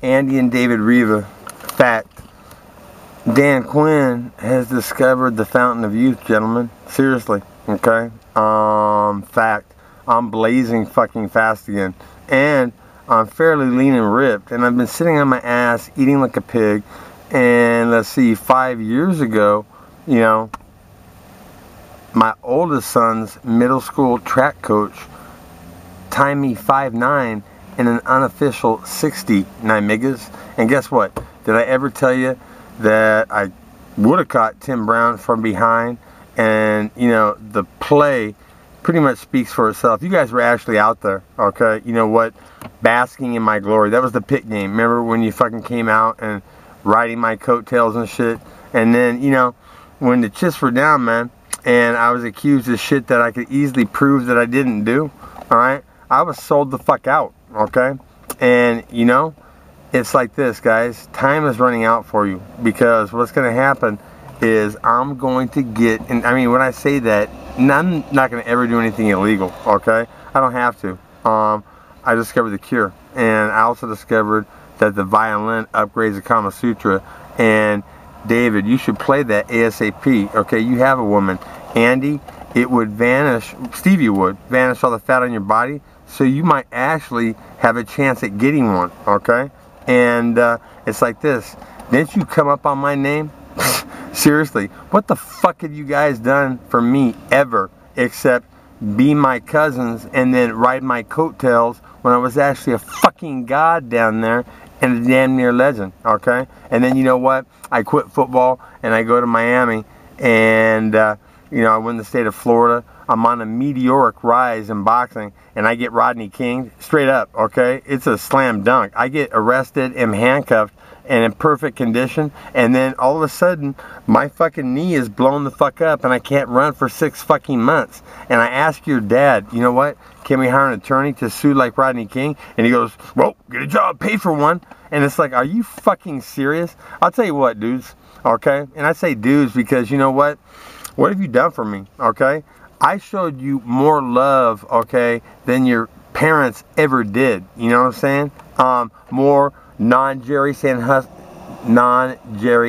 Andy and David Riva. Fact. Dan Quinn has discovered the fountain of youth, gentlemen. Seriously. Okay? Fact. I'm blazing fucking fast again. And I'm fairly lean and ripped. And I've been sitting on my ass eating like a pig. And let's see, 5 years ago, you know, my oldest son's middle school track coach timed me 5'9" in an unofficial 69 megas. And guess what? Did I ever tell you that I would have caught Tim Brown from behind? And, you know, the play pretty much speaks for itself. You guys were actually out there, okay? You know what? Basking in my glory. That was the pit game. Remember when you fucking came out and riding my coattails and shit? And then, you know, when the chips were down, man, and I was accused of shit that I could easily prove that I didn't do, alright? I was sold the fuck out, okay? And, you know, it's like this, guys. Time is running out for you, because what's going to happen is I'm going to get, and I mean, when I say that, I'm not going to ever do anything illegal, okay? I don't have to. I discovered the cure, and I also discovered that the violin upgrades the Kama Sutra. And David, you should play that ASAP, okay? You have a woman. Andy, it would vanish, Stevie would vanish all the fat on your body, so you might actually have a chance at getting one, okay? And it's like this. Didn't you come up on my name? Seriously, what the fuck have you guys done for me ever except be my cousins and then ride my coattails when I was actually a fucking god down there and a damn near legend, okay? And then you know what? I quit football and I go to Miami, and you know, I win the state of Florida. I'm on a meteoric rise in boxing, and I get Rodney King straight up, okay? It's a slam dunk. I get arrested, am handcuffed, and in perfect condition, and then all of a sudden, my fucking knee is blown the fuck up, and I can't run for 6 fucking months. And I ask your dad, you know what? Can we hire an attorney to sue like Rodney King? And he goes, well, get a job, pay for one. And it's like, are you fucking serious? I'll tell you what, dudes, okay? And I say dudes because, you know what? What have you done for me, okay? I showed you more love, okay, than your parents ever did. You know what I'm saying? More non-Jerry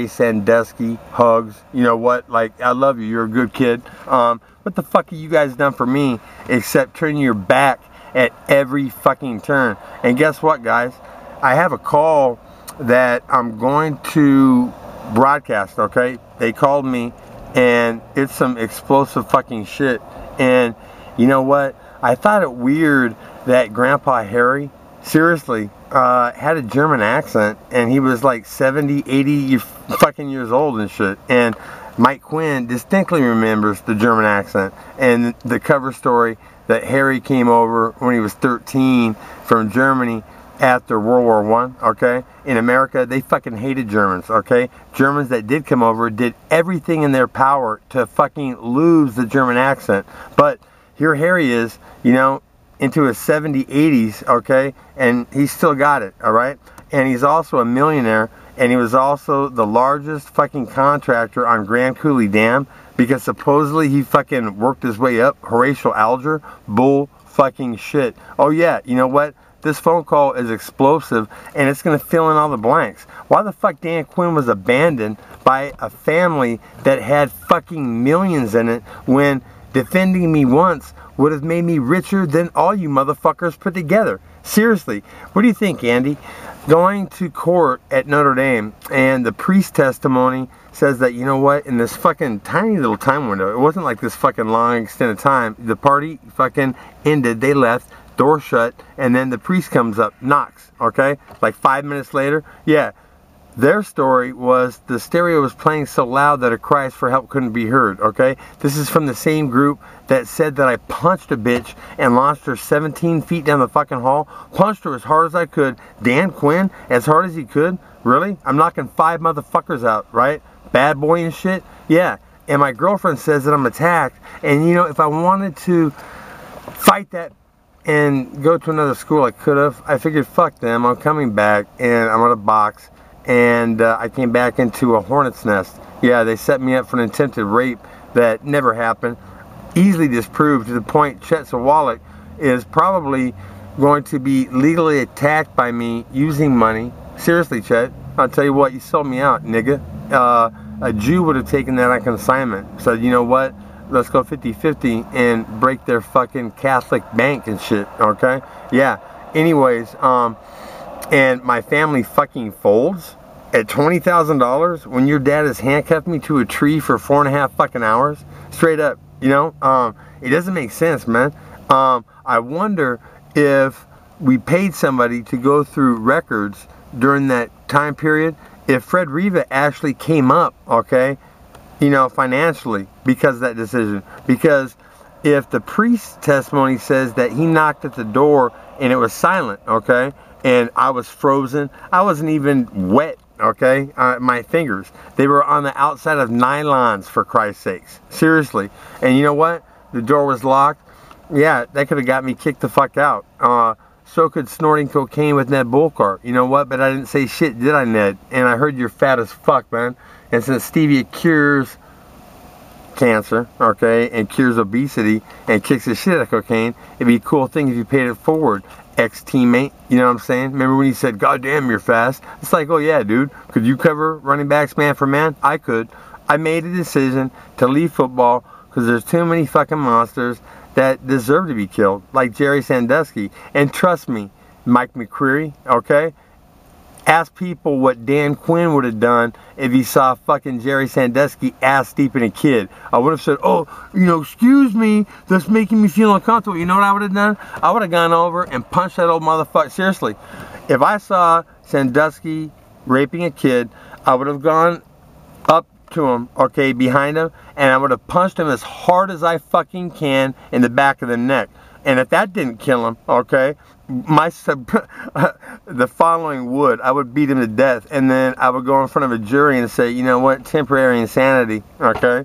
Sandusky hugs. You know what? Like, I love you. You're a good kid. What the fuck have you guys done for me except turning your back at every fucking turn? And guess what, guys? I have a call that I'm going to broadcast, okay? They called me, and it's some explosive fucking shit. And you know what? I thought it weird that Grandpa Harry, seriously, had a German accent, and he was like 70, 80 fucking years old and shit. And Mike Quinn distinctly remembers the German accent and the cover story that Harry came over when he was 13 from Germany after World War I, okay? In America, they fucking hated Germans, okay? Germans that did come over did everything in their power to fucking lose the German accent. But here Harry is, you know, into his 70s, 80s, okay? And he's still got it, all right? And he's also a millionaire, and he was also the largest fucking contractor on Grand Coulee Dam, because supposedly he fucking worked his way up. Horatio Alger, bull fucking shit. Oh yeah, you know what? This phone call is explosive, and it's going to fill in all the blanks. Why the fuck Dan Quinn was abandoned by a family that had fucking millions in it, when defending me once would have made me richer than all you motherfuckers put together? Seriously, what do you think, Andy? Going to court at Notre Dame, and the priest testimony says that, you know what, in this fucking tiny little time window, it wasn't like this fucking long extended time, the party fucking ended, they left, door shut, and then the priest comes up, knocks, okay? Like 5 minutes later, yeah. Their story was the stereo was playing so loud that her cries for help couldn't be heard, okay? This is from the same group that said that I punched a bitch and launched her 17 feet down the fucking hall. Punched her as hard as I could. Dan Quinn, as hard as he could? Really? I'm knocking 5 motherfuckers out, right? Bad boy and shit? Yeah. And my girlfriend says that I'm attacked. And, you know, if I wanted to fight that and go to another school, I could have. I figured, fuck them. I'm coming back, and I'm going to box. And I came back into a hornet's nest. Yeah, they set me up for an attempted rape that never happened. Easily disproved, to the point Chet Sawalik is probably going to be legally attacked by me using money. Seriously, Chet. I'll tell you what, you sold me out, nigga. A Jew would have taken that on consignment. Said, you know what? Let's go 50-50 and break their fucking Catholic bank and shit, okay? Yeah. Anyways, and my family fucking folds at $20,000 when your dad has handcuffed me to a tree for 4.5 fucking hours? Straight up, you know? It doesn't make sense, man. I wonder if we paid somebody to go through records during that time period, if Fred Riva actually came up, okay, you know, financially because of that decision. Because if the priest's testimony says that he knocked at the door and it was silent, okay, and I was frozen, I wasn't even wet, okay, my fingers, they were on the outside of nylons, for Christ's sakes, seriously. And you know what, the door was locked. Yeah, that could have got me kicked the fuck out. So could snorting cocaine with Ned Bullcart. You know what? But I didn't say shit, did I, Ned? And I heard you're fat as fuck, man. And since stevia cures cancer, okay, and cures obesity, and kicks the shit out of cocaine, it'd be a cool thing if you paid it forward, ex-teammate. You know what I'm saying? Remember when you said, God damn, you're fast? It's like, oh yeah, dude. Could you cover running backs man for man? I could. I made a decision to leave football because there's too many fucking monsters that deserve to be killed, like Jerry Sandusky. And trust me, Mike McCreary, okay? Ask people what Dan Quinn would have done if he saw fucking Jerry Sandusky ass deep in a kid. I would have said, oh, you know, excuse me, that's making me feel uncomfortable. You know what I would have done? I would have gone over and punched that old motherfucker. Seriously, if I saw Sandusky raping a kid, I would have gone up to him, okay, behind him, and I would have punched him as hard as I fucking can in the back of the neck. And if that didn't kill him, okay, the following would. I would beat him to death, and then I would go in front of a jury and say, you know what, temporary insanity, okay,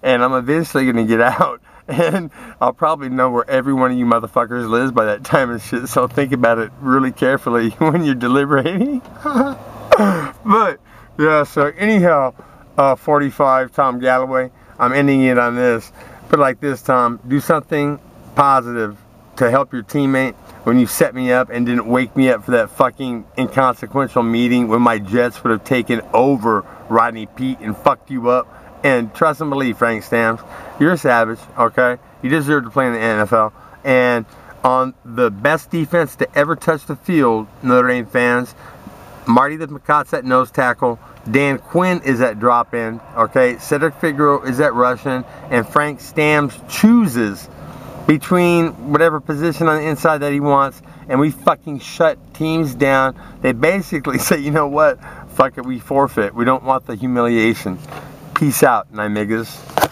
and I'm eventually going to get out, and I'll probably know where every one of you motherfuckers lives by that time and shit, so think about it really carefully when you're deliberating. But, yeah, so anyhow, 45, Tom Galloway, I'm ending it on this, but like this, Tom, do something positive to help your teammate when you set me up and didn't wake me up for that fucking inconsequential meeting when my Jets would have taken over Rodney Peete and fucked you up. And trust and believe, Frank Stamps, you're a savage, okay? You deserve to play in the NFL. And on the best defense to ever touch the field, Notre Dame fans, Marty the McCott's at nose tackle, Dan Quinn is at drop in, okay? Cedric Figueroa is at Russian, and Frank Stamps chooses between whatever position on the inside that he wants, and we fucking shut teams down. They basically say, you know what, fuck it, we forfeit. We don't want the humiliation. Peace out, nine niggas.